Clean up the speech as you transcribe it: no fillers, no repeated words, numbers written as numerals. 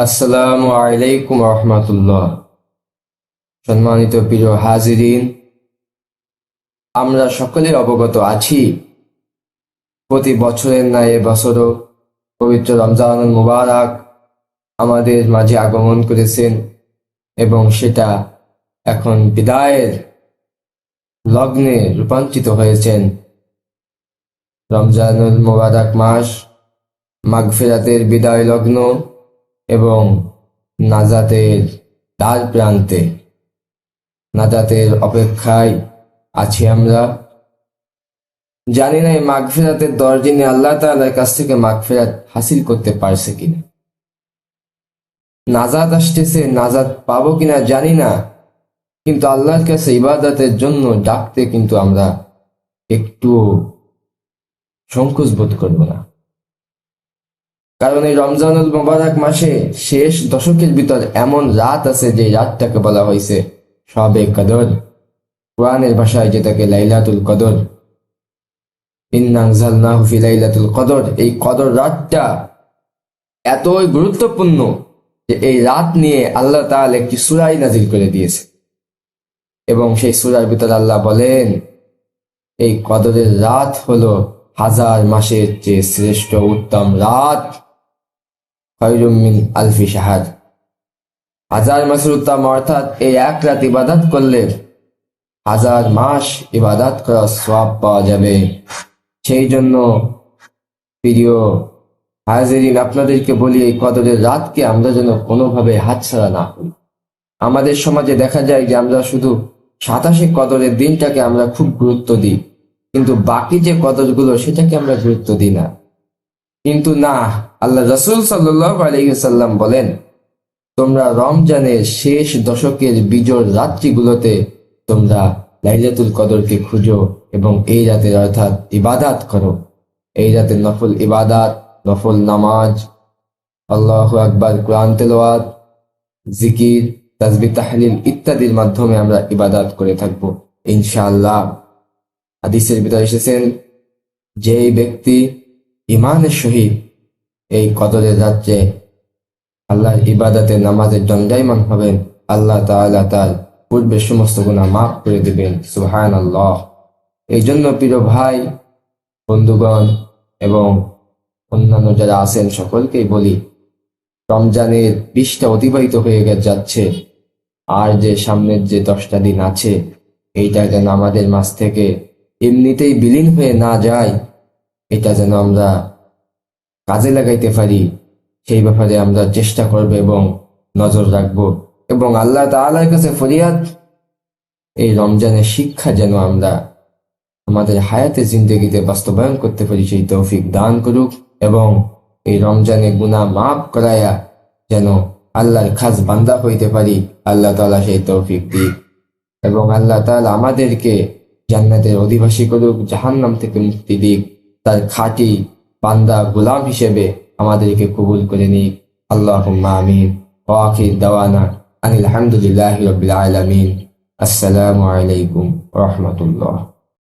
আসসালামু আলাইকুম রহমতুল্লাহ। সম্মানিত প্রিয় হাজিরিন, আমরা সকলে অবগত আছি প্রতি বছরের ন্যায় এবছরও পবিত্র রমজানুল মুবারক আমাদের মাঝে আগমন করেছেন এবং সেটা এখন বিদায়ের লগ্নে রূপান্তরিত হয়েছেন। রমজানুল মুবারক মাস মাগফিরাতের বিদায় লগ্ন এবং নাজাতের দ্বার প্রান্তে, নাজাতের অপেক্ষায় আছি আমরা। জানি না এই মাগফিরাতের দরজিনে আল্লাহ তাআলার কাছ থেকে মাগফিরাত হাসিল করতে পারছে কিনা, নাজাত আসতেছে, নাজাত পাবো কিনা জানি না, কিন্তু আল্লাহর কাছে ইবাদতের জন্য ডাকতে কিন্তু আমরা একটু সংকোচ বোধ করবো না। কারণ এই রমজানুল মুবারক মাসে শেষ দশকের ভিতর এমন রাত আছে যে রাতটাকে বলা হয়েছে শবে কদর, কোরআনের ভাষায় যেটাকে লাইলাতুল কদর। ইন্না আনজালনাহু ফি লাইলাতুল কদর, এই কদর রাতটা এতই গুরুত্বপূর্ণ যে এই রাত নিয়ে আল্লাহ তাআলা একটি সূরা নাজিল করে দিয়েছে এবং সেই সূরার ভিতর আল্লাহ বলেন এই কদরের রাত হলো হাজার মাসের চেয়ে শ্রেষ্ঠ উত্তম রাত, খায়রুম মিন আলফি শাহর। হাজার মাসের উত্তম, অর্থাৎ এই এক রাত ইবাদত করলে হাজার মাস ইবাদত করার সওয়াব পাওয়া যাবে। সেই জন্য প্রিয় হাজিরিন, আপনাদেরকে বলি এই কদরের রাতকে আমরা যেন কোনোভাবে হাতছাড়া না করি। আমাদের সমাজে দেখা যায় যে আমরা শুধু 27 কদরের দিনটাকে আমরা খুব গুরুত্ব দিই, কিন্তু বাকি যে কদরগুলো সেটাকে আমরা গুরুত্ব দিই না। কিন্তু না, আল্লাহ রাসূল সাল্লাল্লাহু আলাইহি ওয়াসাল্লাম বলেন তোমরা রমজানের শেষ দশকের বিজোড় রাত্রিগুলোতে তোমরা লাইলাতুল কদরকে খুঁজো এবং এই রাতের অর্থাৎ ইবাদত করো। এই রাতে নফল ইবাদত, নফল নামাজ, আল্লাহু আকবার, কোরআন তেলাওয়াত, জিকির, তাসবিহ, তাহলিল ইত্যাদির মাধ্যমে আমরা ইবাদত করে থাকবো ইনশাআল্লাহ। হাদিসের ভিতরে এসেছেন যে ব্যক্তি ইমানের সহিত এই কদরের রাত্রে আল্লাহর ইবাদতে নামাজের দণ্ডায়মান হবেন, আল্লাহ তাআলা তার পূর্বের সমস্ত গুনাহ মাফ করে দিবেন। সুবহানাল্লাহ। এই জন্য প্রিয় ভাই, বন্ধুগণ এবং অন্যান্য যারা আছেন সকলকেই বলি, রমজানের 20টা অতিবাহিত হয়ে যাচ্ছে, আর যে সামনের যে 10টা দিন আছে এইটা যেন আমাদের মাঝ থেকে এমনিতেই বিলীন হয়ে না যায়, এটা যেন আমরা কাজে লাগাইতে পারি সেই ব্যাপারে আমরা চেষ্টা করব এবং নজর রাখব এবং আল্লাহ তাআলার কাছে ফরিয়াদ এই রমজানের শিক্ষা যেন আমরা আমাদের হায়াতে জিন্দেগিতে বাস্তবায়ন করতে পারি, সেই তৌফিক দান করুক এবং এই রমজানে গুনাহ মাফ করায়া যেন আল্লাহর খাস বান্দা হইতে পারি, আল্লাহ তাআলা সেই তৌফিক দিক এবং আল্লাহ তাআলা আমাদেরকে জান্নাতের অধিবাসী করুক, জাহান্নাম থেকে মুক্তি দিক, তার খাঁটি বান্দা গোলাম হিসেবে আমাদেরকে কবুল করে নিক। আল্লাহুম্মা আমিন। ওয়া আখির দাওয়ানা আনিল হামদুলিল্লাহি রাব্বিল আলামিন। আসসালামু আলাইকুম ওয়া রাহমাতুল্লাহ।